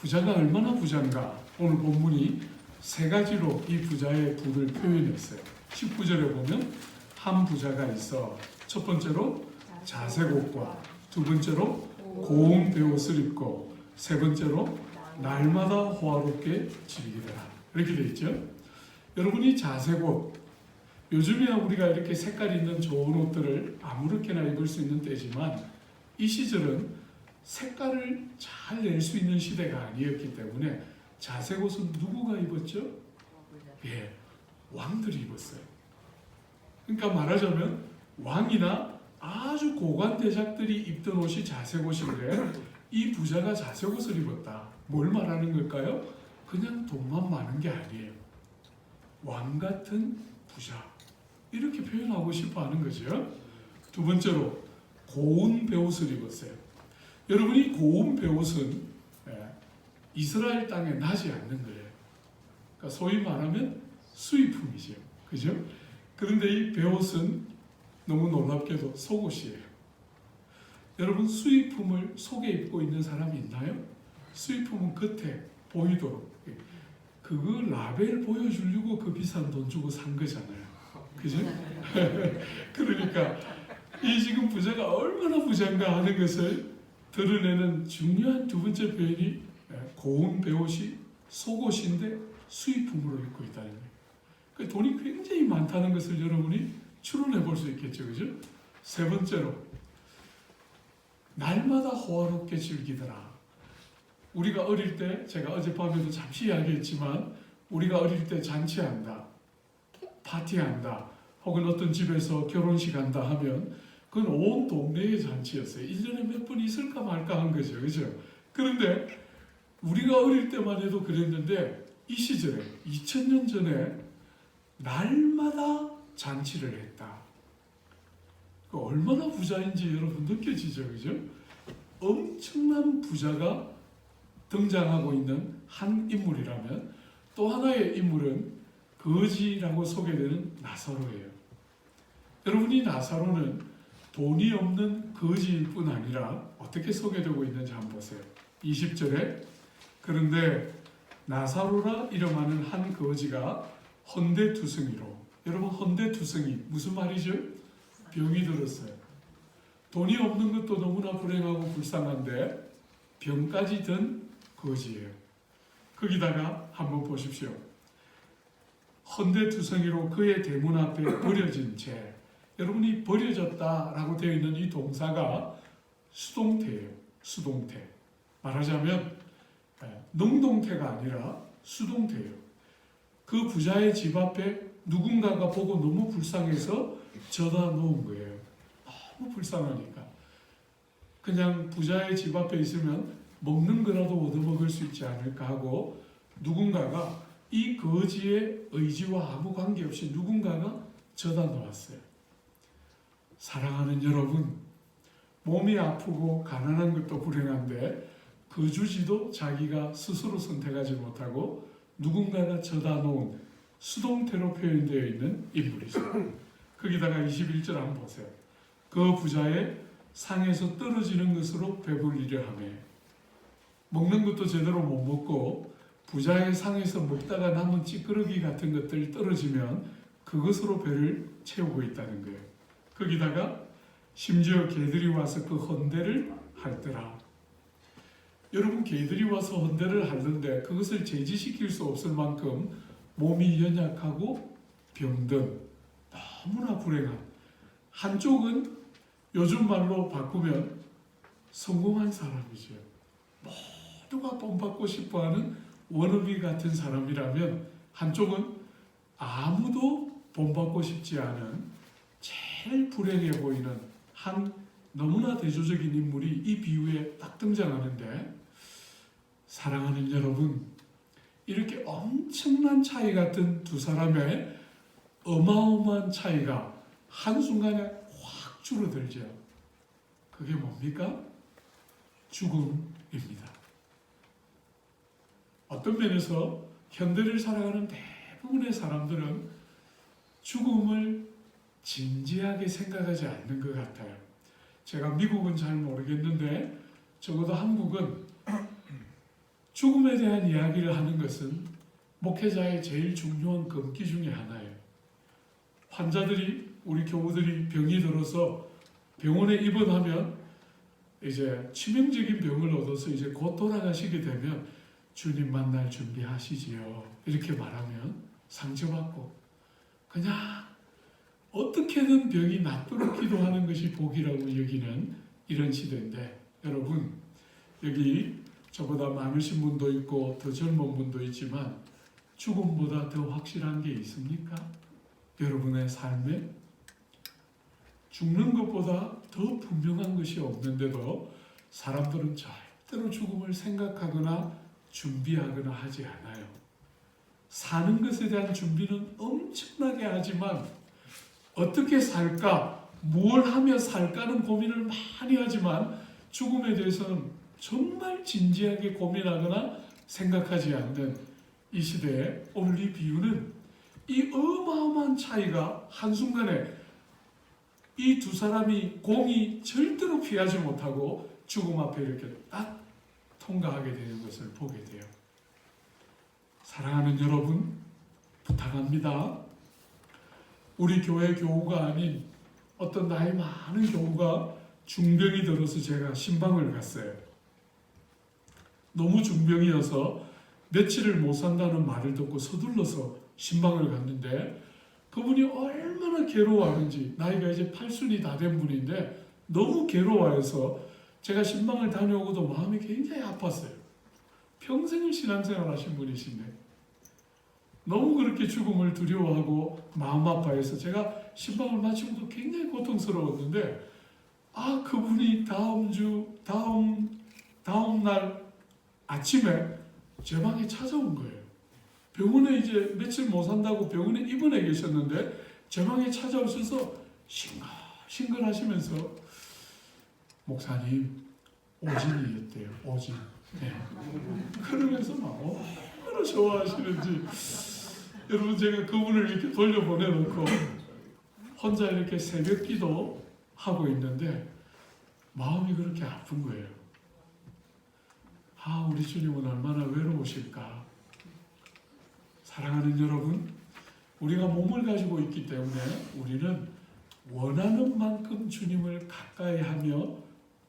부자가 얼마나 부자인가? 오늘 본문이 세 가지로 이 부자의 부를 표현했어요. 19절에 보면 한 부자가 있어 첫 번째로 자색 옷과 두 번째로 고운 베옷을 입고 세 번째로 날마다 호화롭게 즐기더라. 이렇게 되어 있죠. 여러분이 자색 옷, 요즘이야 우리가 이렇게 색깔 있는 좋은 옷들을 아무렇게나 입을 수 있는 때지만 이 시절은 색깔을 잘 낼 수 있는 시대가 아니었기 때문에 자색 옷은 누구가 입었죠? 예, 왕들이 입었어요. 그러니까 말하자면 왕이나 아주 고관 대작들이 입던 옷이 자색 옷인데 이 부자가 자색 옷을 입었다. 뭘 말하는 걸까요? 그냥 돈만 많은 게 아니에요. 왕 같은 부자. 이렇게 표현하고 싶어 하는 거죠. 두 번째로 고운 베옷을 입었어요. 여러분이 고운 베옷은 이스라엘 땅에 나지 않는 거예요. 그러니까 소위 말하면 수입품이죠. 그죠? 그런데 이 베옷은 너무 놀랍게도 속옷이에요. 여러분 수입품을 속에 입고 있는 사람이 있나요? 수입품은 겉에 보이도록 그거 라벨 보여주려고 그 비싼 돈 주고 산 거잖아요. 그죠? 그러니까 이 지금 부자가 얼마나 부자인가 하는 것을 드러내는 중요한 두 번째 표현이 고운 베옷이 속옷인데 수입품으로 입고 있다는 거예요. 그러니까 돈이 굉장히 많다는 것을 여러분이 추론해 볼 수 있겠죠. 그죠? 세 번째로 날마다 호화롭게 즐기더라. 우리가 어릴 때 제가 어젯밤에도 잠시 이야기했지만 우리가 어릴 때 잔치한다, 파티한다, 혹은 어떤 집에서 결혼식 한다 하면 그건 온 동네의 잔치였어요. 1년에 몇 번 있을까 말까 한 거죠. 그죠? 그런데 우리가 어릴 때만 해도 그랬는데 이 시절에 2000년 전에 날마다 잔치를 했다. 얼마나 부자인지 여러분 느껴지죠? 그죠? 엄청난 부자가 등장하고 있는 한 인물이라면 또 하나의 인물은 거지라고 소개되는 나사로예요. 여러분이 나사로는 돈이 없는 거지일 뿐 아니라 어떻게 소개되고 있는지 한번 보세요. 20절에 그런데 나사로라 이름하는 한 거지가 헌데투성이로, 여러분 헌데투성이 무슨 말이죠? 병이 들었어요. 돈이 없는 것도 너무나 불행하고 불쌍한데 병까지 든 거지예요. 거기다가 한번 보십시오. 헌데투성이로 그의 대문 앞에 버려진 채, 여러분이 버려졌다라고 되어 있는 이 동사가 수동태예요. 수동태. 말하자면 능동태가 아니라 수동태예요. 그 부자의 집 앞에 누군가가 보고 너무 불쌍해서 져다 놓은 거예요. 너무 불쌍하니까. 그냥 부자의 집 앞에 있으면 먹는 거라도 얻어먹을 수 있지 않을까 하고 누군가가 이 거지의 의지와 아무 관계없이 누군가가 져다 놓았어요. 사랑하는 여러분, 몸이 아프고 가난한 것도 불행한데 거주지도 자기가 스스로 선택하지 못하고 누군가가 져다 놓은 수동태로 표현되어 있는 인물이죠. 거기다가 21절 한번 보세요. 그 부자의 상에서 떨어지는 것으로 배불리려 하며, 먹는 것도 제대로 못 먹고 부자의 상에서 먹다가 남은 찌끄러기 같은 것들이 떨어지면 그것으로 배를 채우고 있다는 거예요. 거기다가 심지어 개들이 와서 그 헌대를 핥더라. 여러분 개들이 와서 헌대를 핥는데 그것을 제지시킬 수 없을 만큼 몸이 연약하고 병든 너무나 불행한, 한쪽은 요즘 말로 바꾸면 성공한 사람이죠. 모두가 본받고 싶어하는 워너비 같은 사람이라면 한쪽은 아무도 본받고 싶지 않은 제일 불행해 보이는 한 너무나 대조적인 인물이 이 비유에 딱 등장하는데, 사랑하는 여러분, 이렇게 엄청난 차이 같은 두 사람의 어마어마한 차이가 한순간에 확 줄어들죠. 그게 뭡니까? 죽음입니다. 어떤 면에서 현대를 살아가는 대부분의 사람들은 죽음을 진지하게 생각하지 않는 것 같아요. 제가 미국은 잘 모르겠는데 적어도 한국은 죽음에 대한 이야기를 하는 것은 목회자의 제일 중요한 금기 중에 하나예요. 환자들이, 우리 교우들이 병이 들어서 병원에 입원하면 이제 치명적인 병을 얻어서 이제 곧 돌아가시게 되면 주님 만날 준비하시지요. 이렇게 말하면 상처받고 그냥 어떻게든 병이 낫도록 기도하는 것이 복이라고 여기는 이런 시대인데, 여러분 여기 저보다 많으신 분도 있고 더 젊은 분도 있지만 죽음보다 더 확실한 게 있습니까? 여러분의 삶에 죽는 것보다 더 분명한 것이 없는데도 사람들은 절대로 죽음을 생각하거나 준비하거나 하지 않아요. 사는 것에 대한 준비는 엄청나게 하지만 어떻게 살까, 뭘 하며 살까는 고민을 많이 하지만 죽음에 대해서는 정말 진지하게 고민하거나 생각하지 않는 이 시대에 오늘 이 비유는 이 어마어마한 차이가 한순간에 이 두 사람이 공이 절대로 피하지 못하고 죽음 앞에 이렇게 딱 통과하게 되는 것을 보게 돼요. 사랑하는 여러분, 부탁합니다. 우리 교회 교우가 아닌 어떤 나이 많은 교우가 중병이 들어서 제가 신방을 갔어요. 너무 중병이어서 며칠을 못 산다는 말을 듣고 서둘러서 신방을 갔는데 그분이 얼마나 괴로워하는지, 나이가 이제 80이 다 된 분인데 너무 괴로워해서 제가 신방을 다녀오고도 마음이 굉장히 아팠어요. 평생을 신앙생활 하신 분이신데 너무 그렇게 죽음을 두려워하고 마음 아파해서 제가 신방을 마치고도 굉장히 고통스러웠는데, 그분이 다음 날 아침에 제 방에 찾아온 거예요. 병원에 이제 며칠 못 산다고 병원에 입원해 계셨는데 제 방에 찾아오셔서 싱글싱글 하시면서 목사님 오진이었대요. 오진. 네. 그러면서 막 얼마나 좋아하시는지. 여러분, 제가 그분을 이렇게 돌려보내놓고 혼자 이렇게 새벽 기도 하고 있는데 마음이 그렇게 아픈 거예요. 우리 주님은 얼마나 외로우실까. 사랑하는 여러분, 우리가 몸을 가지고 있기 때문에 우리는 원하는 만큼 주님을 가까이 하며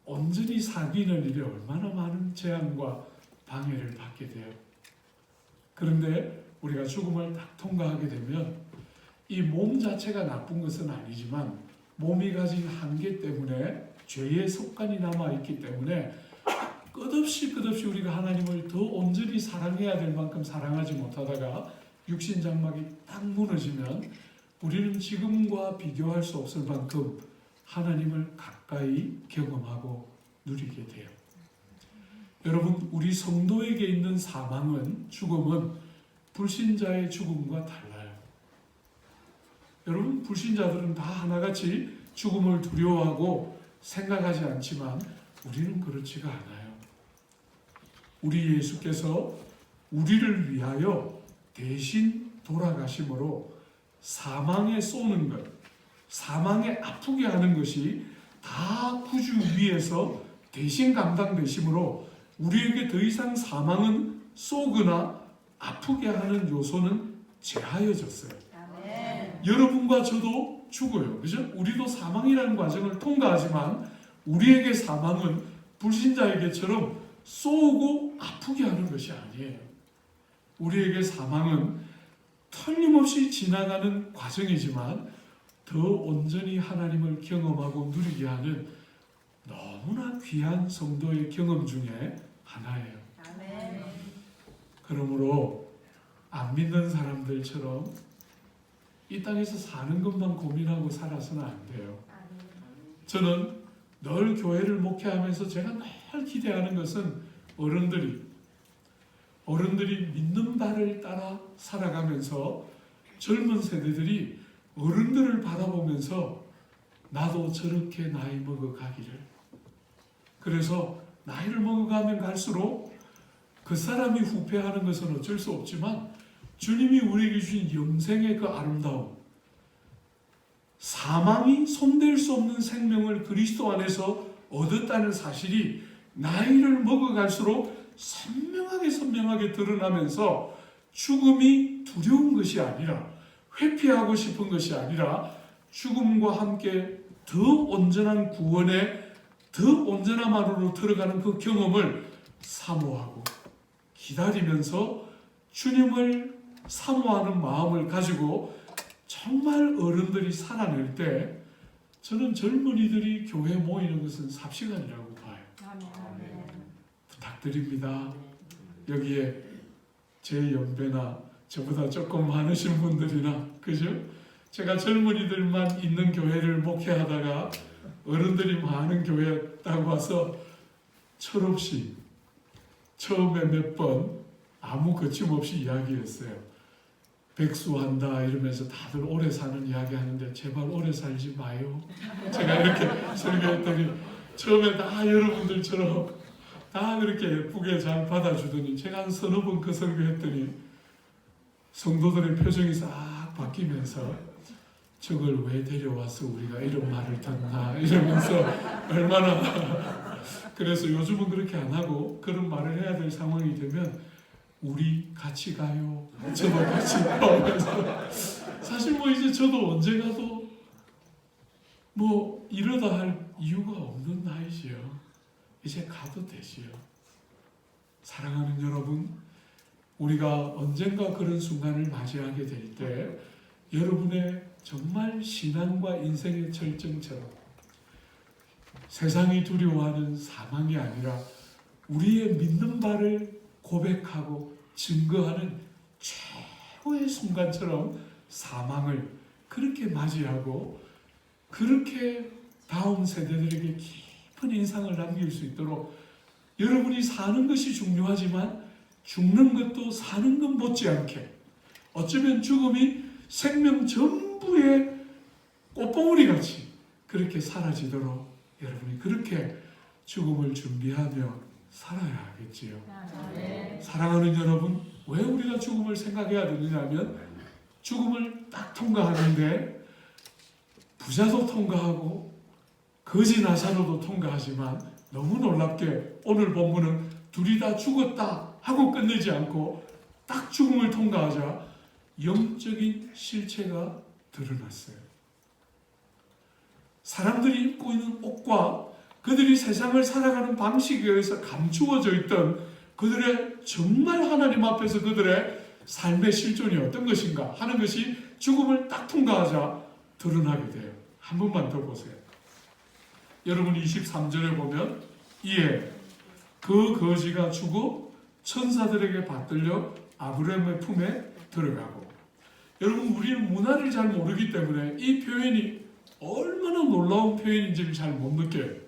온전히 사귀는 일에 얼마나 많은 제한과 방해를 받게 돼요. 그런데 우리가 죽음을 딱 통과하게 되면 이 몸 자체가 나쁜 것은 아니지만 몸이 가진 한계 때문에 죄의 속간이 남아있기 때문에 끝없이 우리가 하나님을 더 온전히 사랑해야 될 만큼 사랑하지 못하다가 육신 장막이 딱 무너지면 우리는 지금과 비교할 수 없을 만큼 하나님을 가까이 경험하고 누리게 돼요. 여러분, 우리 성도에게 있는 사망은, 죽음은 불신자의 죽음과 달라요. 여러분, 불신자들은 다 하나같이 죽음을 두려워하고 생각하지 않지만 우리는 그렇지가 않아요. 우리 예수께서 우리를 위하여 대신 돌아가심으로 사망에 쏘는 것, 사망에 아프게 하는 것이 다 구주 위에서 대신 감당되심으로 우리에게 더 이상 사망은 쏘거나 아프게 하는 요소는 제하여졌어요. 아멘. 여러분과 저도 죽어요. 그죠? 우리도 사망이라는 과정을 통과하지만 우리에게 사망은 불신자에게처럼 쏘고 아프게 하는 것이 아니에요. 우리에게 사망은 틀림없이 지나가는 과정이지만 더 온전히 하나님을 경험하고 누리게 하는 너무나 귀한 성도의 경험 중에 하나예요. 아멘. 그러므로 안 믿는 사람들처럼 이 땅에서 사는 것만 고민하고 살아서는 안 돼요. 저는 늘 교회를 목회하면서 제가 늘 기대하는 것은 어른들이 믿는 바를 따라 살아가면서 젊은 세대들이 어른들을 바라보면서 나도 저렇게 나이 먹어가기를. 그래서 나이를 먹어가면 갈수록 그 사람이 후패하는 것은 어쩔 수 없지만 주님이 우리에게 주신 영생의 그 아름다움, 사망이 손댈 수 없는 생명을 그리스도 안에서 얻었다는 사실이 나이를 먹어갈수록 선명하게 드러나면서 죽음이 두려운 것이 아니라, 회피하고 싶은 것이 아니라 죽음과 함께 더 온전한 구원에 더 온전함으로 들어가는 그 경험을 사모하고 기다리면서 주님을 사모하는 마음을 가지고 정말 어른들이 살아낼 때, 저는 젊은이들이 교회 모이는 것은 삽시간이라고 봐요. 부탁드립니다. 여기에 제 연배나 저보다 조금 많으신 분들이나, 그죠? 제가 젊은이들만 있는 교회를 목회하다가 어른들이 많은 교회에 딱 와서 철없이 처음에 몇 번 아무 거침없이 이야기했어요. 백수한다 이러면서 다들 오래 사는 이야기 하는데 제발 오래 살지 마요. 제가 이렇게 설교했더니 처음에 다 여러분들처럼 다 그렇게 예쁘게 잘 받아주더니 제가 한 서너 번 그 설교했더니 성도들의 표정이 싹 바뀌면서 저걸 왜 데려와서 우리가 이런 말을 듣나 이러면서 얼마나 그래서 요즘은 그렇게 안 하고 그런 말을 해야 될 상황이 되면 우리 같이 가요. 저도 같이 가면서 사실 뭐 이제 저도 언제 가도 뭐 이러다 할 이유가 없는 나이지요. 이제 가도 되지요. 사랑하는 여러분, 우리가 언젠가 그런 순간을 맞이하게 될 때 여러분의 정말 신앙과 인생의 절정처럼 세상이 두려워하는 사망이 아니라 우리의 믿는 바를 고백하고 증거하는 최고의 순간처럼 사망을 그렇게 맞이하고 그렇게 다음 세대들에게 깊은 인상을 남길 수 있도록 여러분이 사는 것이 중요하지만 죽는 것도 사는 것 못지않게 어쩌면 죽음이 생명 전부의 꽃봉오리 같이 그렇게 사라지도록 여러분이 그렇게 죽음을 준비하며 살아야 하겠지요. 사랑하는 여러분, 왜 우리가 죽음을 생각해야 되느냐 하면 죽음을 딱 통과하는데 부자도 통과하고 거지 나사로도 통과하지만 너무 놀랍게 오늘 본문은 둘이 다 죽었다 하고 끝내지 않고 딱 죽음을 통과하자 영적인 실체가 드러났어요. 사람들이 입고 있는 옷과 그들이 세상을 살아가는 방식에 의해서 감추어져 있던 그들의 정말 하나님 앞에서 그들의 삶의 실존이 어떤 것인가 하는 것이 죽음을 딱 통과하자 드러나게 돼요. 한 번만 더 보세요. 여러분 23절에 보면 이에 그 거지가 죽어 천사들에게 받들려 아브라함의 품에 들어가고, 여러분 우리는 문화를 잘 모르기 때문에 이 표현이 얼마나 놀라운 표현인지를 잘 못 느껴요.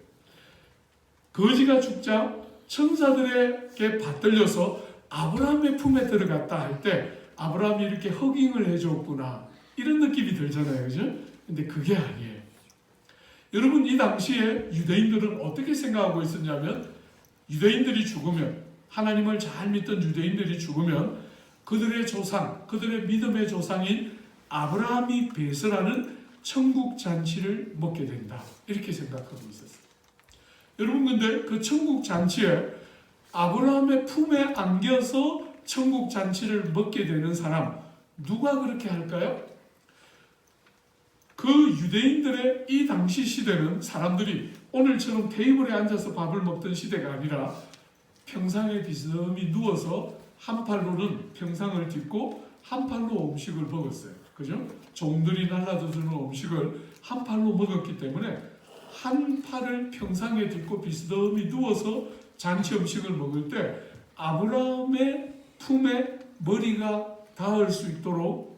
거지가 죽자 천사들에게 받들려서 아브라함의 품에 들어갔다 할 때 아브라함이 이렇게 허깅을 해줬구나 이런 느낌이 들잖아요. 그죠? 근데 그게 아니에요. 여러분 이 당시에 유대인들은 어떻게 생각하고 있었냐면 유대인들이 죽으면 하나님을 잘 믿던 유대인들이 죽으면 그들의 조상, 그들의 믿음의 조상인 아브라함이 배설하는 천국 잔치를 먹게 된다 이렇게 생각하고 있었어요. 여러분 근데 그 천국 잔치에 아브라함의 품에 안겨서 천국 잔치를 먹게 되는 사람 누가 그렇게 할까요? 그 유대인들의 이 당시 시대는 사람들이 오늘처럼 테이블에 앉아서 밥을 먹던 시대가 아니라 평상에 비스듬히 누워서 한 팔로는 평상을 딛고 한 팔로 음식을 먹었어요. 그죠? 종들이 날라주는 음식을 한 팔로 먹었기 때문에 한 팔을 평상에 딛고 비스듬히 누워서 잔치 음식을 먹을 때 아브라함의 품에 머리가 닿을 수 있도록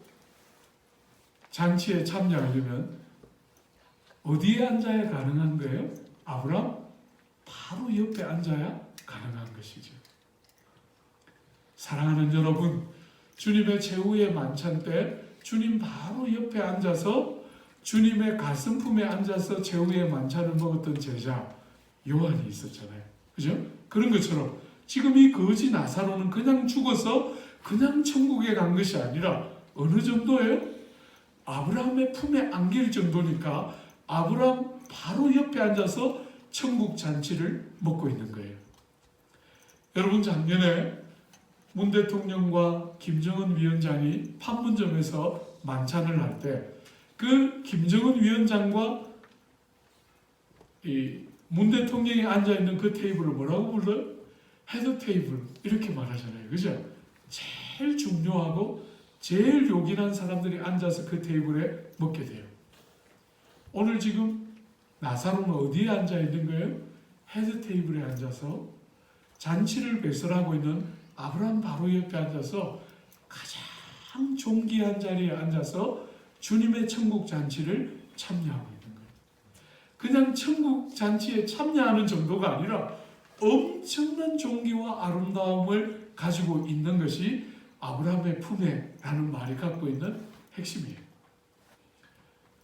잔치에 참여하려면 어디에 앉아야 가능한 거예요? 아브라함 바로 옆에 앉아야 가능한 것이죠. 사랑하는 여러분, 주님의 최후의 만찬 때 주님 바로 옆에 앉아서 주님의 가슴품에 앉아서 최후의 만찬을 먹었던 제자 요한이 있었잖아요. 그죠? 그런 것처럼 지금 이 거지 나사로는 그냥 죽어서 그냥 천국에 간 것이 아니라 어느 정도예요? 아브라함의 품에 안길 정도니까 아브라함 바로 옆에 앉아서 천국 잔치를 먹고 있는 거예요. 여러분, 작년에 문 대통령과 김정은 위원장이 판문점에서 만찬을 할 때 그 김정은 위원장과 문 대통령이 앉아있는 그 테이블을 뭐라고 불러요? 헤드 테이블, 이렇게 말하잖아요. 그죠? 제일 중요하고 제일 요긴한 사람들이 앉아서 그 테이블에 먹게 돼요. 오늘 지금 나사로는 어디에 앉아 있는 거예요? 헤드 테이블에 앉아서 잔치를 배설하고 있는 아브라함 바로 옆에 앉아서 가장 존귀한 자리에 앉아서 주님의 천국 잔치를 참여하고 있는 거예요. 그냥 천국 잔치에 참여하는 정도가 아니라 엄청난 존귀와 아름다움을 가지고 있는 것이 아브라함의 품에라는 말이 갖고 있는 핵심이에요.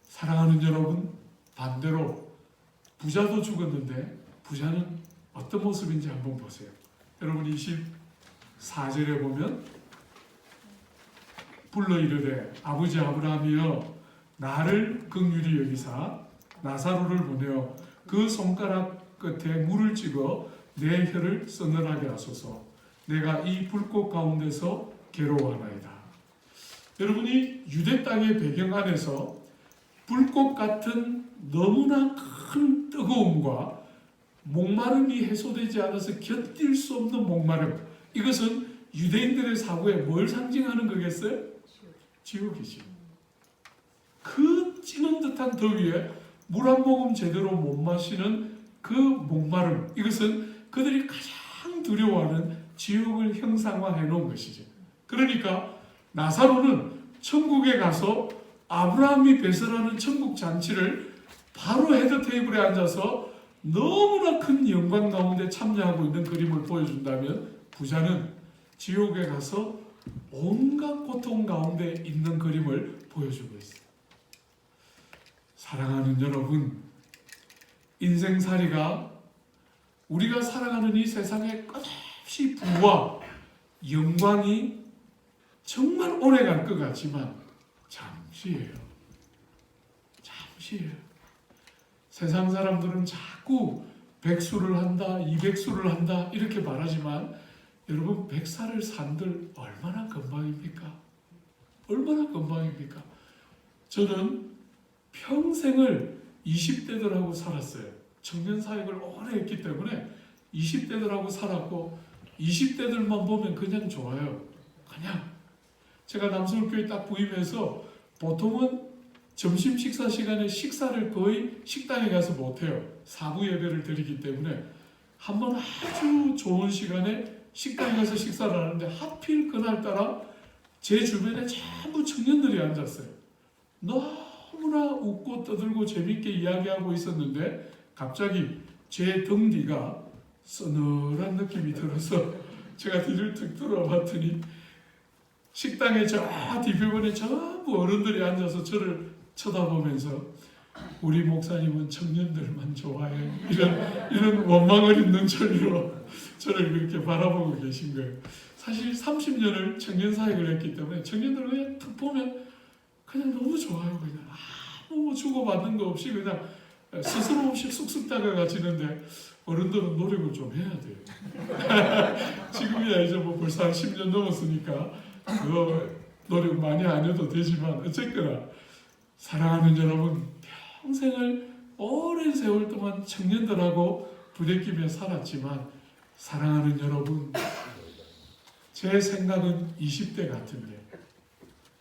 사랑하는 여러분, 반대로 부자도 죽었는데 부자는 어떤 모습인지 한번 보세요. 여러분, 24절에 보면 불러 이르되 아버지 아브라함이여 나를 긍휼히 여기사 나사로를 보내어 그 손가락 끝에 물을 찍어 내 혀를 서늘하게 하소서. 내가 이 불꽃 가운데서 괴로워하나이다. 여러분이 유대 땅의 배경 안에서 불꽃 같은 너무나 큰 뜨거움과 목마름이 해소되지 않아서 견딜 수 없는 목마름, 이것은 유대인들의 사고에 뭘 상징하는 거겠어요? 지옥이지. 그 찌는 듯한 더위에 물 한 모금 제대로 못 마시는 그 목마름, 이것은 그들이 가장 두려워하는 지옥을 형상화해 놓은 것이죠. 그러니까 나사로는 천국에 가서 아브라함이 배설하는 천국 잔치를 바로 헤드 테이블에 앉아서 너무나 큰 영광 가운데 참여하고 있는 그림을 보여준다면, 부자는 지옥에 가서 온갖 고통 가운데 있는 그림을 보여주고 있어요. 사랑하는 여러분, 인생살이가 우리가 살아가는 이 세상에 끝없이 부와 영광이 정말 오래 갈 것 같지만 잠시예요. 잠시예요. 세상 사람들은 자꾸 백수를 한다, 200수를 한다 이렇게 말하지만 여러분, 100살을 산들 얼마나 금방입니까? 얼마나 금방입니까? 저는 평생을 20대들하고 살았어요. 청년 사역을 오래 했기 때문에 20대들하고 살았고 20대들만 보면 그냥 좋아요. 그냥 제가 남서울교회 딱 부임해서 보통은 점심 식사 시간에 식사를 거의 식당에 가서 못해요. 사부 예배를 드리기 때문에 한번 아주 좋은 시간에 식당에 가서 식사를 하는데 하필 그날따라 제 주변에 전부 청년들이 앉았어요. 너무나 웃고 떠들고 재밌게 이야기하고 있었는데 갑자기 제 등 뒤가 서늘한 느낌이 들어서 제가 뒤를 툭 돌아봤더니 식당에 저 뒤편에 전부 어른들이 앉아서 저를 쳐다보면서 우리 목사님은 청년들만 좋아해, 이런 원망을 있는 절로 저를 그렇게 바라보고 계신 거예요. 사실 30년을 청년 사역을 했기 때문에 청년들 그냥 툭 보면 그냥 너무 좋아요. 그냥 아무 주고받는 거 없이 그냥 스스럼 없이 쑥쑥 다가가지는데 어른들은 노력을 좀 해야 돼요. 지금이야 이제 뭐 벌써 한 10년 넘었으니까 그거 노력 많이 안 해도 되지만 어쨌거나 사랑하는 여러분, 평생을 오랜 세월 동안 청년들하고 부대끼며 살았지만 사랑하는 여러분, 제 생각은 20대 같은데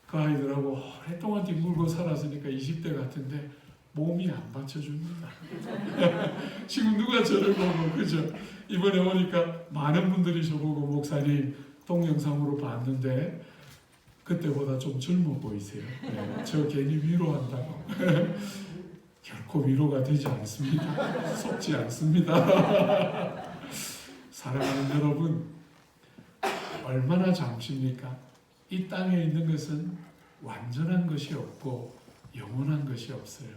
그 아이들하고 오랫동안 뒹굴고 살았으니까 20대 같은데 몸이 안 받쳐줍니다. 지금 누가 저를 보고, 그죠? 이번에 오니까 많은 분들이 저보고 목사님 동영상으로 봤는데 그때보다 좀 젊어 보이세요. 네, 저 괜히 위로한다고. 결코 위로가 되지 않습니다. 속지 않습니다. 사랑하는 여러분, 얼마나 잠시입니까? 이 땅에 있는 것은 완전한 것이 없고 영원한 것이 없어요.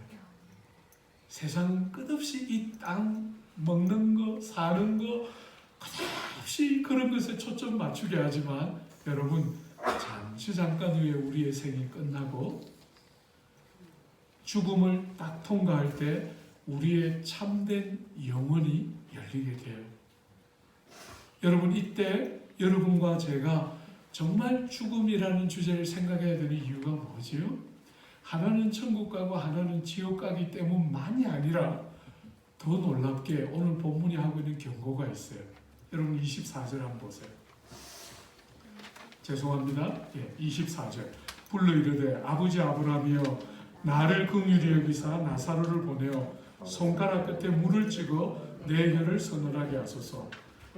세상은 끝없이 이 땅 먹는 거, 사는 거 끝없이 그런 것에 초점 맞추게 하지만 여러분, 잠깐 후에 우리의 생이 끝나고 죽음을 딱 통과할 때 우리의 참된 영혼이 열리게 돼요. 여러분, 이때 여러분과 제가 정말 죽음이라는 주제를 생각해야 되는 이유가 뭐지요? 하나는 천국 가고 하나는 지옥 가기 때문만이 아니라 더 놀랍게 오늘 본문이 하고 있는 경고가 있어요. 여러분 24절 한번 보세요. 죄송합니다. 24절. 불러 이르되 아버지 아브라함이여 나를 긍휼히 여기사 나사로를 보내어 손가락 끝에 물을 찍어 내 혀를 서늘하게 하소서.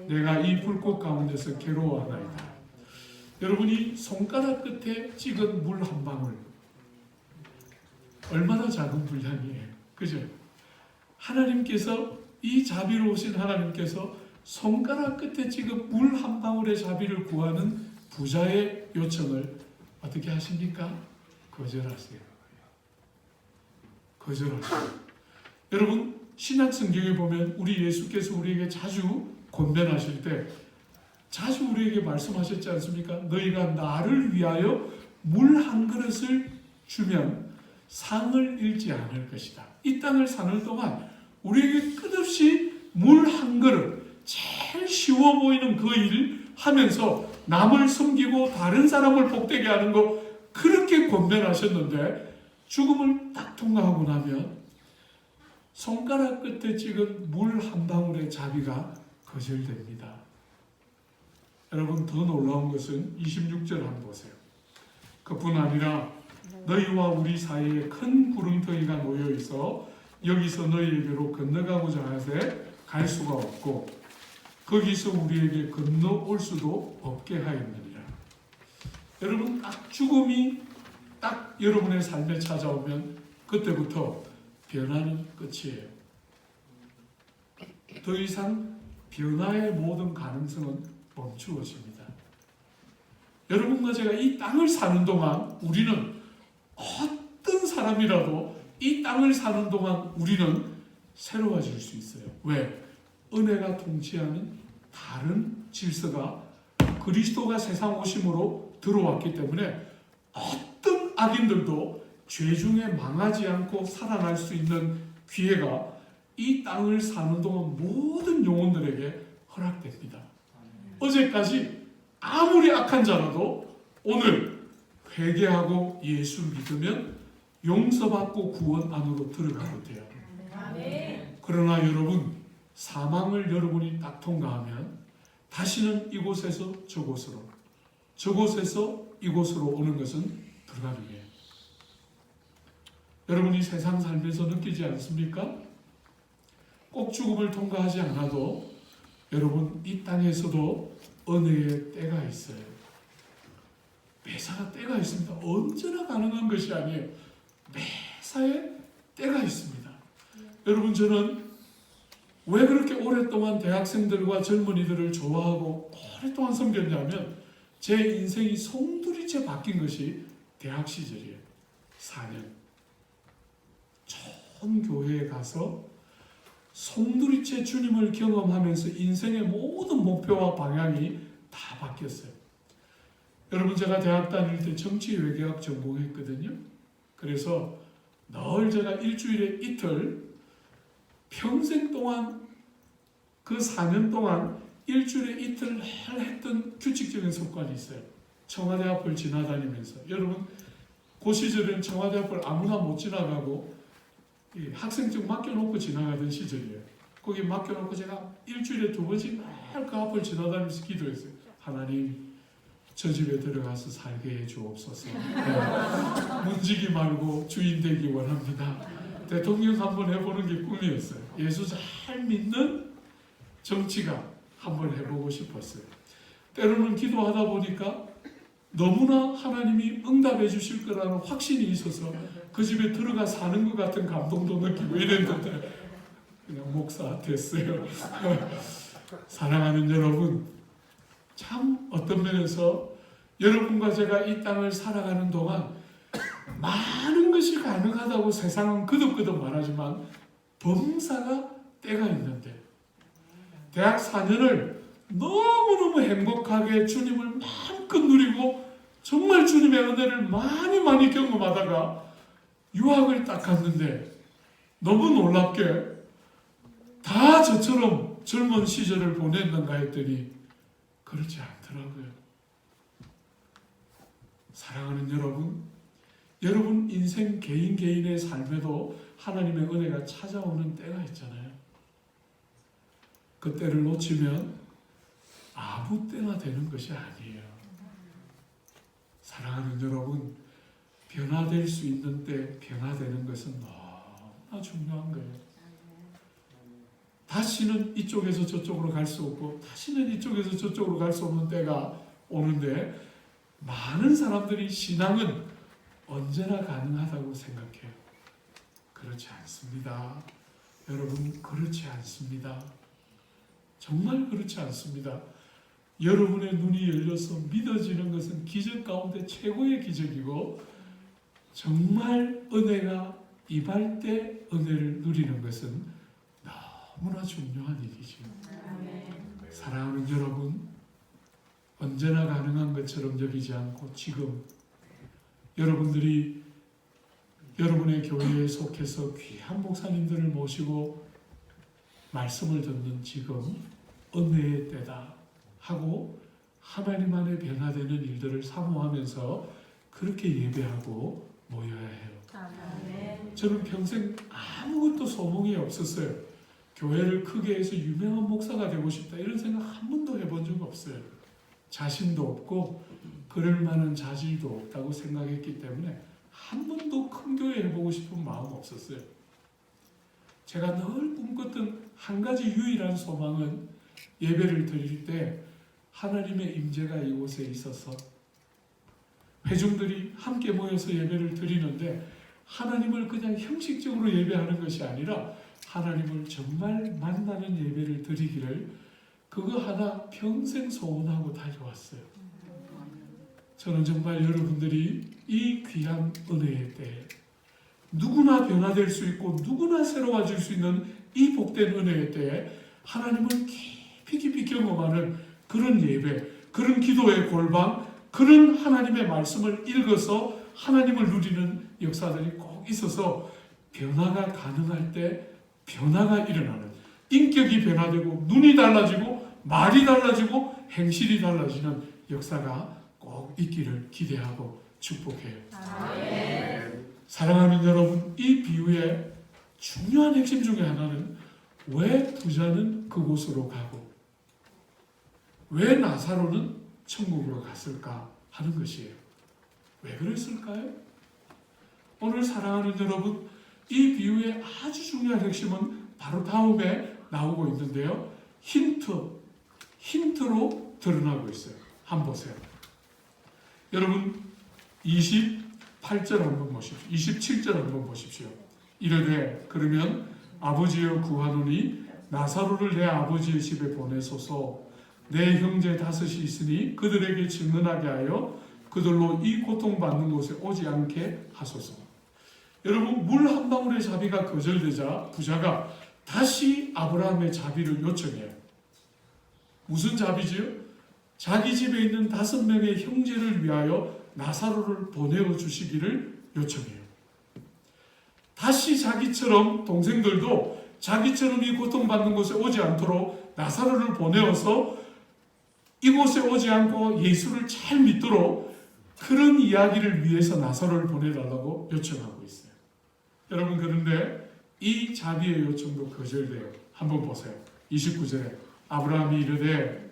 내가 이 불꽃 가운데서 괴로워하나이다. 여러분이 손가락 끝에 찍은 물 한 방울 얼마나 작은 분량이에요. 그죠? 하나님께서 이 자비로우신 하나님께서 손가락 끝에 찍은 물 한 방울의 자비를 구하는 부자의 요청을 어떻게 하십니까? 거절하세요. 거절하세요. 여러분 신약 성경에 보면 우리 예수께서 우리에게 자주 권면하실 때 자주 우리에게 말씀하셨지 않습니까? 너희가 나를 위하여 물 한 그릇을 주면 상을 잃지 않을 것이다. 이 땅을 사는 동안 우리에게 끝없이 물 한 그릇, 제일 쉬워 보이는 그 일을 하면서 남을 섬기고 다른 사람을 복되게 하는 거 그렇게 권면하셨는데 죽음을 딱 통과하고 나면 손가락 끝에 찍은 물 한 방울의 자비가 거절됩니다. 여러분 더 놀라운 것은 26절 한번 보세요. 그뿐 아니라 너희와 우리 사이에 큰 구름덩이가 놓여 있어 여기서 너희에게로 건너가고자 하되 갈 수가 없고 거기서 우리에게 건너올 수도 없게 하였느니라. 여러분 딱 죽음이 딱 여러분의 삶에 찾아오면 그때부터 변화는 끝이에요. 더 이상 변화의 모든 가능성은 멈추어집니다. 여러분과 제가 이 땅을 사는 동안 우리는 어떤 사람이라도 이 땅을 사는 동안 우리는 새로워질 수 있어요. 왜? 은혜가 통치하는 다른 질서가 그리스도가 세상 오심으로 들어왔기 때문에 어떤 악인들도 죄 중에 망하지 않고 살아날 수 있는 기회가 이 땅을 사는 동안 모든 영혼들에게 허락됩니다. 어제까지 아무리 악한 자라도 오늘 회개하고 예수 믿으면 용서받고 구원 안으로 들어가도 돼요. 그러나 여러분 사망을 여러분이 딱 통과하면 다시는 이곳에서 저곳으로 저곳에서 이곳으로 오는 것은 불가능해요. 여러분이 세상 살면서 느끼지 않습니까? 꼭 죽음을 통과하지 않아도 여러분 이 땅에서도 은혜의 때가 있어요. 매사가 때가 있습니다. 언제나 가능한 것이 아니에요. 매사에 때가 있습니다. 여러분 저는 왜 그렇게 오랫동안 대학생들과 젊은이들을 좋아하고 오랫동안 섬겼냐면 제 인생이 송두리째 바뀐 것이 대학 시절이에요. 4년. 전 교회에 가서 송두리째 주님을 경험하면서 인생의 모든 목표와 방향이 다 바뀌었어요. 여러분 제가 대학 다닐 때 정치외교학 전공했거든요. 그래서 늘 제가 일주일에 이틀 평생 동안 그 4년 동안 일주일에 이틀 했던 규칙적인 습관이 있어요. 청와대 앞을 지나다니면서 여러분 그 시절에는 청와대 앞을 아무나 못 지나가고 학생증 맡겨놓고 지나가던 시절이에요. 거기 맡겨놓고 제가 일주일에 2번씩 매일 그 앞을 지나다니면서 기도했어요. 하나님 저 집에 들어가서 살게 해 주옵소서. 문지기 말고 주인 되기 원합니다. 대통령 한번 해보는 게 꿈이었어요. 예수 잘 믿는 정치가 한번 해보고 싶었어요. 때로는 기도하다 보니까 너무나 하나님이 응답해 주실 거라는 확신이 있어서 그 집에 들어가 사는 것 같은 감동도 느끼고 이랬는데 그냥 목사 됐어요. 사랑하는 여러분, 참 어떤 면에서 여러분과 제가 이 땅을 살아가는 동안 많은 것이 가능하다고 세상은 그덕그덕 말하지만 범사가 때가 있는데 대학 4년을 너무너무 행복하게 주님을 마음껏 누리고 정말 주님의 은혜를 많이 경험하다가 유학을 딱 갔는데 너무 놀랍게 다 저처럼 젊은 시절을 보냈는가 했더니 그렇지 않더라고요. 사랑하는 여러분, 여러분 인생 개인의 삶에도 하나님의 은혜가 찾아오는 때가 있잖아요. 그 때를 놓치면 아무 때나 되는 것이 아니에요. 사랑하는 여러분, 변화될 수 있는 때 변화되는 것은 너무나 중요한 거예요. 다시는 이쪽에서 저쪽으로 갈 수 없고 다시는 이쪽에서 저쪽으로 갈 수 없는 때가 오는데 많은 사람들이 신앙은 언제나 가능하다고 생각해요. 그렇지 않습니다. 여러분, 그렇지 않습니다. 정말 그렇지 않습니다. 여러분의 눈이 열려서 믿어지는 것은 기적 가운데 최고의 기적이고 정말 은혜가 임할 때 은혜를 누리는 것은 너무나 중요한 일이죠. 사랑하는 여러분, 언제나 가능한 것처럼 여기지 않고 지금 여러분들이 여러분의 교회에 속해서 귀한 목사님들을 모시고 말씀을 듣는 지금 은혜의 때다 하고 하나님 안에 변화되는 일들을 사모하면서 그렇게 예배하고 모여야 해요. 저는 평생 아무것도 소망이 없었어요. 교회를 크게 해서 유명한 목사가 되고 싶다 이런 생각 한 번도 해본 적 없어요. 자신도 없고 그럴 만한 자질도 없다고 생각했기 때문에 한 번도 큰 교회 해보고 싶은 마음 없었어요. 제가 늘 꿈꿨던 한 가지 유일한 소망은 예배를 드릴 때 하나님의 임재가 이곳에 있어서 회중들이 함께 모여서 예배를 드리는데 하나님을 그냥 형식적으로 예배하는 것이 아니라 하나님을 정말 만나는 예배를 드리기를 그거 하나 평생 소원하고 달려왔어요. 저는 정말 여러분들이 이 귀한 은혜의 때에 누구나 변화될 수 있고 누구나 새로워질 수 있는 이 복된 은혜의 때에 하나님을 깊이 경험하는 그런 예배, 그런 기도의 골방, 그런 하나님의 말씀을 읽어서 하나님을 누리는 역사들이 꼭 있어서 변화가 가능할 때 변화가 일어나는, 인격이 변화되고 눈이 달라지고 말이 달라지고 행실이 달라지는 역사가 꼭 있기를 기대하고 축복해요. 사랑하는 여러분, 이 비유의 중요한 핵심 중에 하나는 왜 부자는 그곳으로 가고 왜 나사로는 천국으로 갔을까 하는 것이에요. 왜 그랬을까요? 오늘 사랑하는 여러분, 이 비유의 아주 중요한 핵심은 바로 다음에 나오고 있는데요. 힌트로 드러나고 있어요. 한번 보세요. 여러분 28절 한번 보십시오. 27절 한번 보십시오. 이르되 그러면 아버지여 구하노니 나사로를 내 아버지의 집에 보내소서. 내 형제 5이 있으니 그들에게 증언하게 하여 그들로 이 고통받는 곳에 오지 않게 하소서. 여러분, 물 한 방울의 자비가 거절되자 부자가 다시 아브라함의 자비를 요청해요. 무슨 자비지요? 자기 집에 있는 5명의 형제를 위하여 나사로를 보내어 주시기를 요청해요. 다시 자기처럼 동생들도 자기처럼 이 고통받는 곳에 오지 않도록 나사로를 보내어서 이곳에 오지 않고 예수를 잘 믿도록 그런 이야기를 위해서 나사로를 보내달라고 요청하고 있어요. 여러분, 그런데 이 자비의 요청도 거절돼요. 한번 보세요. 29절에 아브라함이 이르되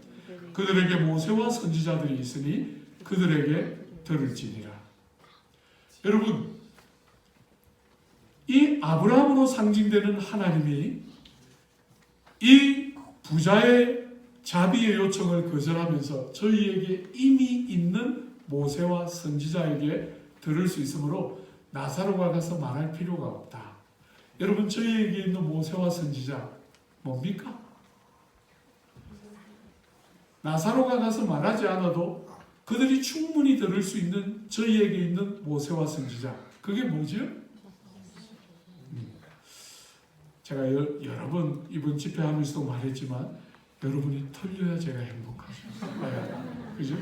그들에게 모세와 선지자들이 있으니 그들에게 들을지니라. 여러분, 이 아브라함으로 상징되는 하나님이 이 부자의 자비의 요청을 거절하면서 저희에게 이미 있는 모세와 선지자에게 들을 수 있으므로 나사로가 가서 말할 필요가 없다. 여러분, 저희에게 있는 모세와 선지자 뭡니까? 나사로가 가서 말하지 않아도 그들이 충분히 들을 수 있는 저희에게 있는 모세와 선지자, 그게 뭐지요? 제가 여러 번 이번 집회하면서도 말했지만 여러분이 털려야 제가 행복합니다. 그죠?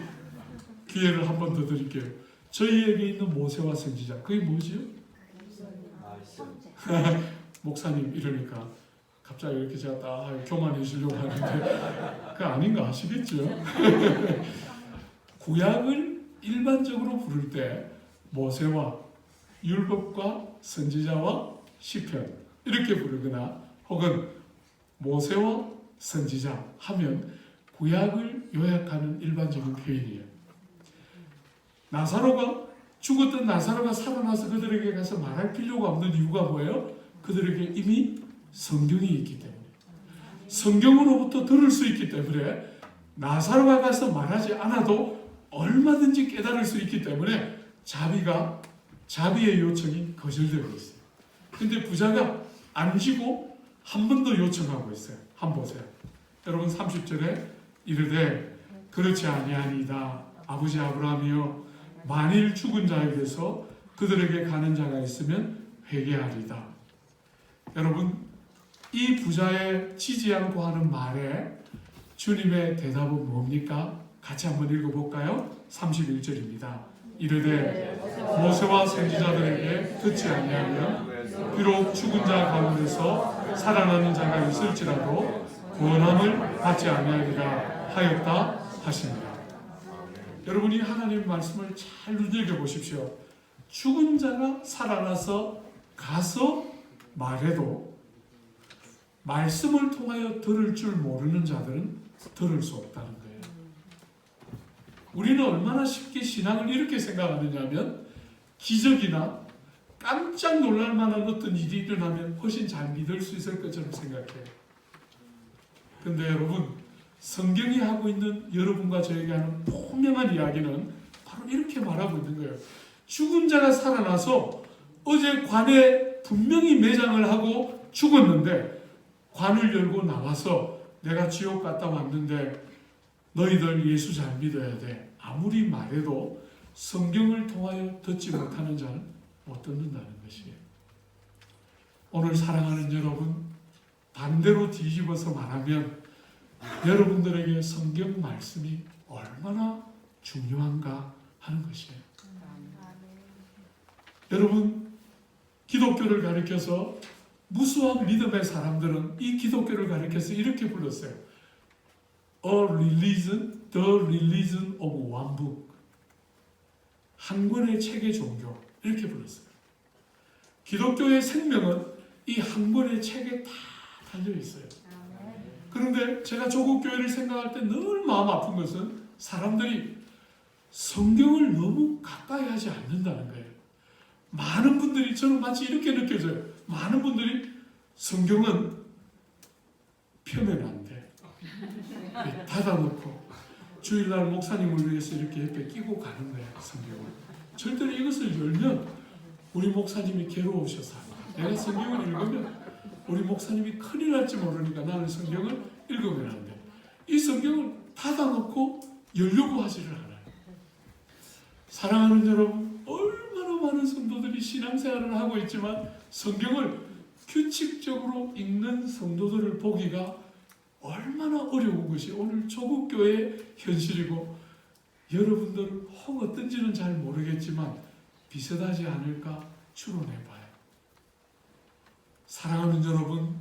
기회를 한 번 더 드릴게요. 저희에게 있는 모세와 선지자, 그게 뭐지요? 목사님 이러니까 갑자기 이렇게 제가 딱 교만해 주려고 하는데 그 아닌가 아시겠죠? 구약을 일반적으로 부를 때 모세와 율법과 선지자와 시편 이렇게 부르거나 혹은 모세와 선지자 하면 구약을 요약하는 일반적인 표현이에요. 나사로가 죽었던 나사로가 살아나서 그들에게 가서 말할 필요가 없는 이유가 뭐예요? 그들에게 이미 성경이 있기 때문에, 성경으로부터 들을 수 있기 때문에 나사로가 가서 말하지 않아도 얼마든지 깨달을 수 있기 때문에 자비의 요청이 거절되고 있어요. 근데 부자가 안 지고 한 번 더 요청하고 있어요. 한번 보세요. 여러분 30절에 이르되 그렇지 아니하니이다. 아버지 아브라함이여 만일 죽은 자에게서 그들에게 가는 자가 있으면 회개하리다. 여러분 이 부자의 지지 않고 하는 말에 주님의 대답은 뭡니까? 같이 한번 읽어볼까요? 31절입니다. 이르되 모세와 선지자들에게 듣지 아니하면 비록 죽은 자 가운데서 살아나는 자가 있을지라도 구원함을 받지 아니하리라 하였다 하십니다. 여러분이 하나님의 말씀을 잘 눈여겨보십시오. 죽은 자가 살아나서 가서 말해도 말씀을 통하여 들을 줄 모르는 자들은 들을 수 없다는 거예요. 우리는 얼마나 쉽게 신앙을 이렇게 생각하느냐면 기적이나 깜짝 놀랄 만한 어떤 일이 일어나면 훨씬 잘 믿을 수 있을 것처럼 생각해요. 그런데 여러분 성경이 하고 있는 여러분과 저에게 하는 분명한 이야기는 바로 이렇게 말하고 있는 거예요. 죽은 자가 살아나서 어제 관에 분명히 매장을 하고 죽었는데 관을 열고 나와서 내가 지옥 갔다 왔는데 너희들 예수 잘 믿어야 돼. 아무리 말해도 성경을 통하여 듣지 못하는 자는 못 듣는다는 것이에요. 오늘 사랑하는 여러분, 반대로 뒤집어서 말하면 여러분들에게 성경 말씀이 얼마나 중요한가 하는 것이에요. 여러분, 기독교를 가리켜서 무수한 믿음의 사람들은 이 기독교를 가리켜서 이렇게 불렀어요. A religion, the religion of one book. 한 권의 책의 종교. 이렇게 불렀어요. 기독교의 생명은 이 한 권의 책에 다 달려 있어요. 그런데 제가 조국 교회를 생각할 때 늘 마음 아픈 것은 사람들이 성경을 너무 가까이 하지 않는다는 거예요. 많은 분들이 저는 마치 이렇게 느껴져요. 많은 분들이 성경은 펴면 안 돼. 닫아놓고 주일날 목사님을 위해서 이렇게 옆에 끼고 가는 거예요. 성경을. 절대로 이것을 열면 우리 목사님이 괴로우셔서 내가 성경을 읽으면 우리 목사님이 큰일 날지 모르니까 나는 성경을 읽으면 안 돼. 이 성경을 닫아놓고 열려고 하지를 않아요. 사랑하는 여러분, 얼마나 많은 성도들이 신앙생활을 하고 있지만 성경을 규칙적으로 읽는 성도들을 보기가 얼마나 어려운 것이 오늘 조국교회의 현실이고 여러분들은 혹 어떤지는 잘 모르겠지만 비슷하지 않을까 추론해봐요. 사랑하는 여러분,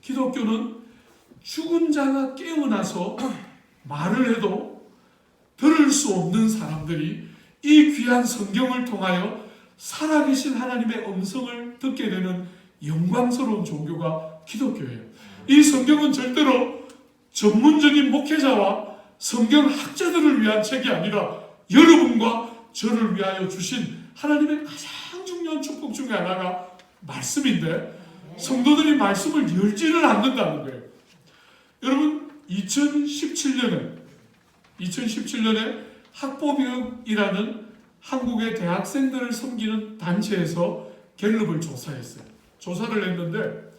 기독교는 죽은 자가 깨어나서 말을 해도 들을 수 없는 사람들이 이 귀한 성경을 통하여 살아계신 하나님의 음성을 듣게 되는 영광스러운 종교가 기독교예요. 이 성경은 절대로 전문적인 목회자와 성경학자들을 위한 책이 아니라 여러분과 저를 위하여 주신 하나님의 가장 중요한 축복 중에 하나가 말씀인데 성도들이 말씀을 열지를 않는다는 거예요. 여러분 2017년에 학보비극이라는 한국의 대학생들을 섬기는 단체에서 갤럽을 조사했어요. 조사를 했는데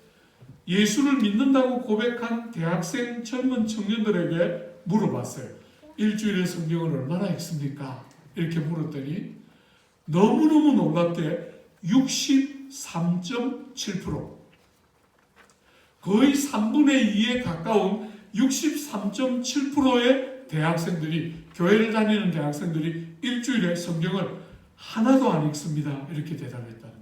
예수를 믿는다고 고백한 대학생 젊은 청년들에게 물어봤어요. 일주일에 성경을 얼마나 읽습니까? 이렇게 물었더니 너무너무 놀랍게 63.7%, 거의 3분의 2에 가까운 63.7%의 대학생들이, 교회를 다니는 대학생들이 일주일에 성경을 하나도 안 읽습니다. 이렇게 대답했다는 거예요.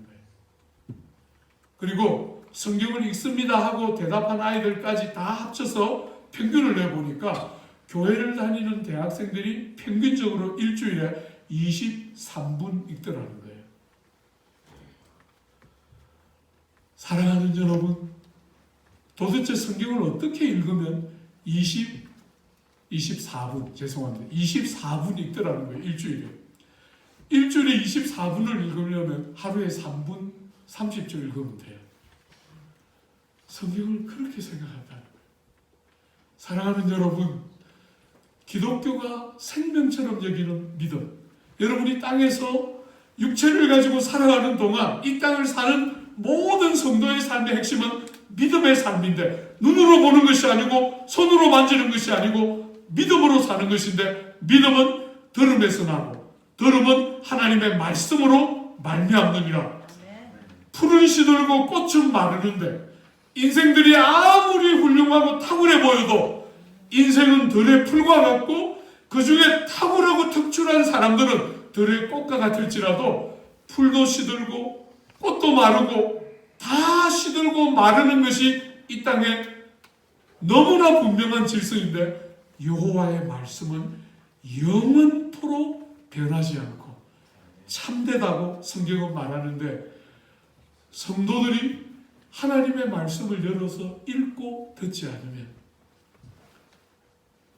그리고 성경을 읽습니다 하고 대답한 아이들까지 다 합쳐서 평균을 내보니까 교회를 다니는 대학생들이 평균적으로 일주일에 23분 읽더라는 거예요. 사랑하는 여러분, 도대체 성경을 어떻게 읽으면 24분, 죄송합니다. 24분 읽더라는 거예요, 일주일에. 일주일에 24분을 읽으려면 하루에 3분 30초 읽으면 돼요. 성경을 그렇게 생각한다는 거예요. 사랑하는 여러분, 기독교가 생명처럼 여기는 믿음. 여러분이 땅에서 육체를 가지고 살아가는 동안 이 땅을 사는 모든 성도의 삶의 핵심은 믿음의 삶인데, 눈으로 보는 것이 아니고 손으로 만지는 것이 아니고 믿음으로 사는 것인데, 믿음은 들음에서 나고 들음은 하나님의 말씀으로 말미암느니라. 풀은 시들고 꽃은 마르는데 인생들이 아무리 훌륭하고 탁월해 보여도 인생은 들의 풀과 같고 그 중에 탁월하고 특출한 사람들은 들의 꽃과 같을지라도 풀도 시들고 꽃도 마르고 다 시들고 마르는 것이 이 땅에 너무나 분명한 질서인데, 여호와의 말씀은 영원토록 변하지 않고 참되다고 성경은 말하는데, 성도들이 하나님의 말씀을 열어서 읽고 듣지 않으면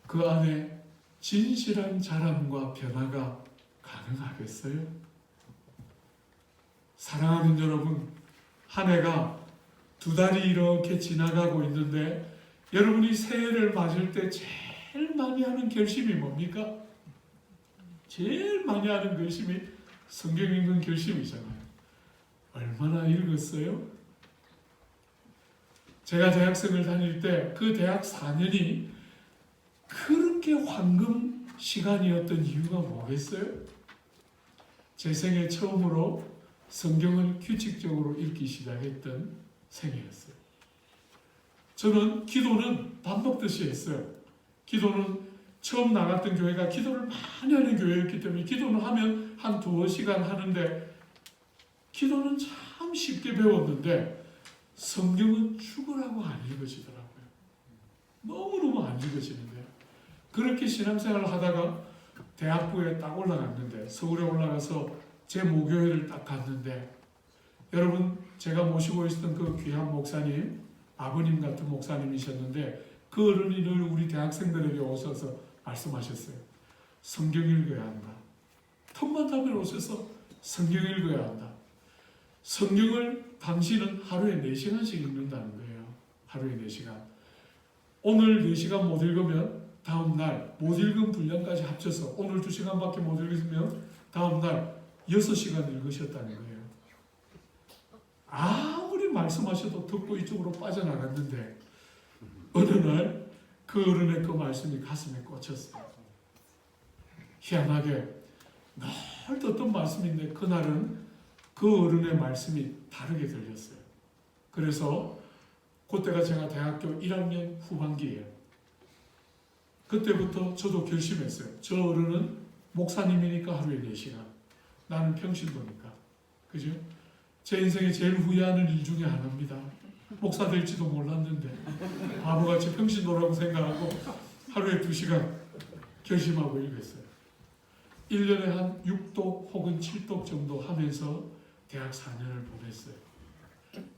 그 안에 진실한 자람과 변화가 가능하겠어요? 사랑하는 여러분, 한 해가 2달이 이렇게 지나가고 있는데, 여러분이 새해를 맞을 때 제일 많이 하는 결심이 뭡니까? 제일 많이 하는 결심이 성경 읽는 결심이잖아요. 얼마나 읽었어요? 제가 대학생을 다닐 때 그 대학 4년이 그렇게 황금 시간이었던 이유가 뭐겠어요? 제 생애 처음으로 성경을 규칙적으로 읽기 시작했던 생애였어요. 저는 기도는 밥 먹듯이 했어요. 기도는 처음 나갔던 교회가 기도를 많이 하는 교회였기 때문에 기도는 하면 한 2시간 하는데, 기도는 참 쉽게 배웠는데 성경은 죽으라고 안 읽어지더라고요. 너무너무 안 읽어지는데요. 그렇게 신앙생활을 하다가 대학부에 딱 올라갔는데, 서울에 올라가서 제 모교회를 딱 갔는데, 여러분, 제가 모시고 있었던 그 귀한 목사님, 아버님 같은 목사님이셨는데, 그 어른이 늘 우리 대학생들에게 오셔서 말씀하셨어요. 성경 읽어야 한다. 턱만 타면 오셔서 성경 읽어야 한다. 성경을 당신은 하루에 4시간씩 읽는다는 거예요. 하루에 4시간. 오늘 4시간 못 읽으면 다음날 못 읽은 분량까지 합쳐서 오늘 2시간밖에 못 읽으면 다음날 6시간 읽으셨다는 거예요. 아무리 말씀하셔도 듣고 이쪽으로 빠져나갔는데, 어느 날 그 어른의 그 말씀이 가슴에 꽂혔어요. 희한하게 늘 듣던 말씀인데 그날은 그 어른의 말씀이 다르게 들렸어요. 그래서 그때가 제가 대학교 1학년 후반기예요. 그때부터 저도 결심했어요. 저 어른은 목사님이니까 하루에 4시간. 나는 평신도니까. 그죠? 제 인생에 제일 후회하는 일 중에 하나입니다. 목사 될지도 몰랐는데 바보같이 평신도라고 생각하고 하루에 2시간 결심하고 읽었어요. 1년에 한 6독 혹은 7독 정도 하면서 대학 4년을 보냈어요.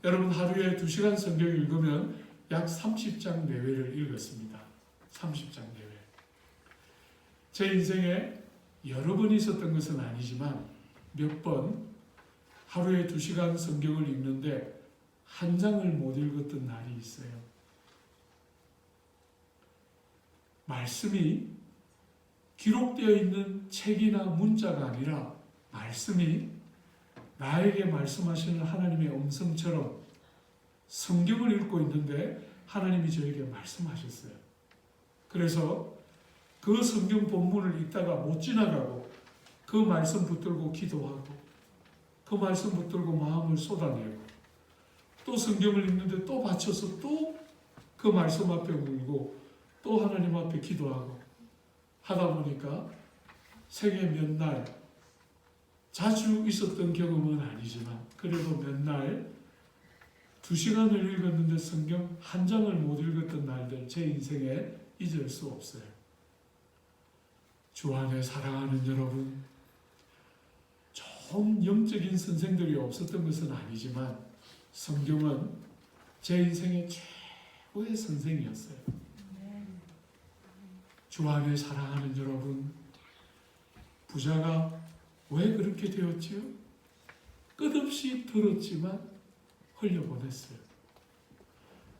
여러분, 하루에 2시간 성경 읽으면 약 30장 내외를 읽었습니다. 30장 내외. 제 인생에 여러 번 있었던 것은 아니지만 몇 번 하루에 2시간 성경을 읽는데 한 장을 못 읽었던 날이 있어요. 말씀이 기록되어 있는 책이나 문자가 아니라 말씀이 나에게 말씀하시는 하나님의 음성처럼 성경을 읽고 있는데 하나님이 저에게 말씀하셨어요. 그래서 그 성경 본문을 읽다가 못 지나가고 그 말씀 붙들고 기도하고 그 말씀 붙들고 마음을 쏟아내고 또 성경을 읽는데 또 받쳐서 또 그 말씀 앞에 울고 또 하나님 앞에 기도하고 하다 보니까 생애 몇 날, 자주 있었던 경험은 아니지만 그래도 몇 날 2시간을 읽었는데 성경 한 장을 못 읽었던 날들 제 인생에 잊을 수 없어요. 주 안에 사랑하는 여러분, 좋은 영적인 선생들이 없었던 것은 아니지만 성경은 제 인생의 최고의 선생이었어요. 주 안에 사랑하는 여러분, 부자가 왜 그렇게 되었지요? 끝없이 들었지만 흘려보냈어요.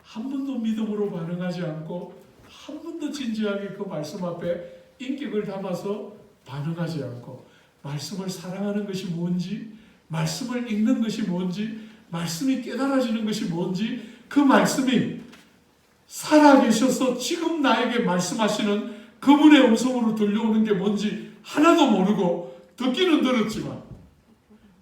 한 번도 믿음으로 반응하지 않고 한 번도 진지하게 그 말씀 앞에 인격을 담아서 반응하지 않고 말씀을 사랑하는 것이 뭔지, 말씀을 읽는 것이 뭔지, 말씀이 깨달아지는 것이 뭔지, 그 말씀이 살아계셔서 지금 나에게 말씀하시는 그분의 음성으로 들려오는 게 뭔지 하나도 모르고 듣기는 들었지만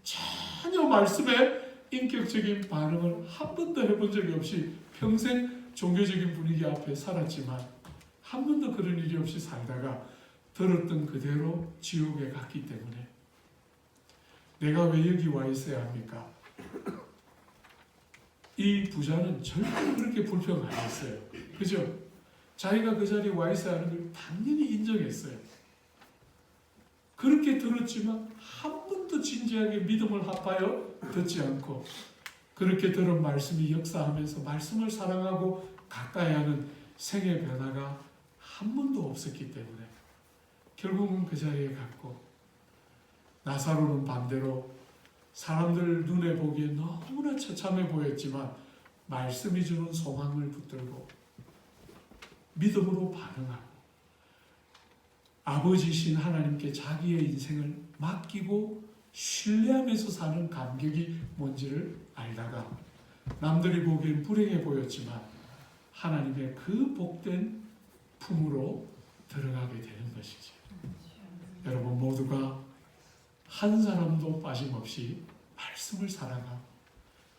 전혀 말씀에 인격적인 반응을 한 번도 해본 적이 없이 평생 종교적인 분위기 앞에 살았지만 한 번도 그런 일이 없이 살다가 들었던 그대로 지옥에 갔기 때문에 내가 왜 여기 와 있어야 합니까? 이 부자는 절대 그렇게 불평 안 했어요. 그죠? 자기가 그 자리에 와 있어야 하는 걸 당연히 인정했어요. 그렇게 들었지만 한 번도 진지하게 믿음을 합하여 듣지 않고 그렇게 들은 말씀이 역사하면서 말씀을 사랑하고 가까이 하는 생의 변화가 한 번도 없었기 때문에 결국은 그 자리에 갔고, 나사로는 반대로 사람들 눈에 보기에 너무나 처참해 보였지만 말씀이 주는 소망을 붙들고 믿음으로 반응하고 아버지신 하나님께 자기의 인생을 맡기고 신뢰하면서 사는 감격이 뭔지를 알다가 남들이 보기엔 불행해 보였지만 하나님의 그 복된 품으로 들어가게 되는 것이죠. 여러분 모두가 한 사람도 빠짐없이 말씀을 사랑하고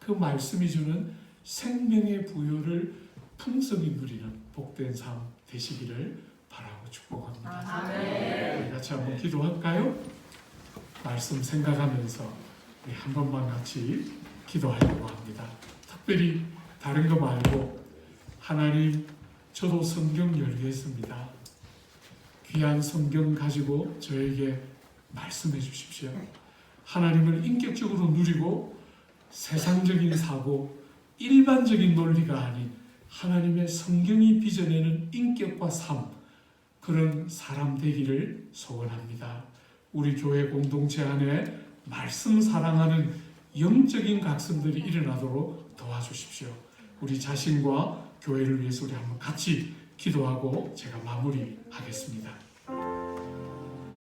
그 말씀이 주는 생명의 부여를 풍성히 누리는 복된 삶 되시기를 바라고 축복합니다. 우리 같이 한번 기도할까요? 말씀 생각하면서 우리 한 번만 같이 기도하려고 합니다. 특별히 다른 거 말고 하나님, 저도 성경 열겠습니다. 귀한 성경 가지고 저에게 말씀해 주십시오. 하나님을 인격적으로 누리고 세상적인 사고, 일반적인 논리가 아닌 하나님의 성경이 빚어내는 인격과 삶, 그런 사람 되기를 소원합니다. 우리 교회 공동체 안에 말씀 사랑하는 영적인 각성들이 일어나도록 도와주십시오. 우리 자신과 교회를 위해서 우리 한번 같이 기도하고 제가 마무리하겠습니다.